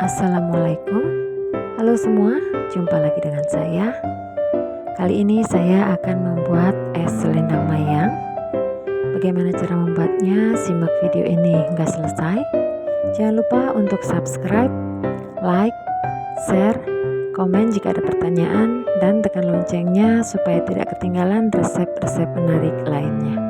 Assalamualaikum. Halo semua, jumpa lagi dengan saya. Kali ini saya akan membuat es selendang mayang. Bagaimana cara membuatnya? Simak video ini hingga selesai. Jangan lupa untuk subscribe, like, share, komen jika ada pertanyaan, dan tekan loncengnya supaya tidak ketinggalan resep-resep menarik lainnya.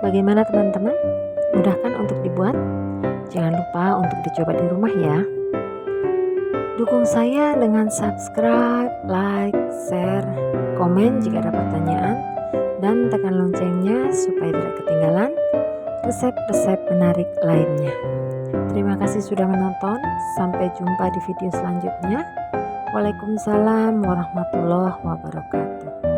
Bagaimana teman-teman? Mudah kan untuk dibuat? Jangan lupa untuk dicoba di rumah ya. Dukung saya dengan subscribe, like, share, komen jika ada pertanyaan, dan tekan loncengnya supaya tidak ketinggalan resep-resep menarik lainnya. Terima kasih sudah menonton. Sampai jumpa di video selanjutnya. Waalaikumsalam warahmatullahi wabarakatuh.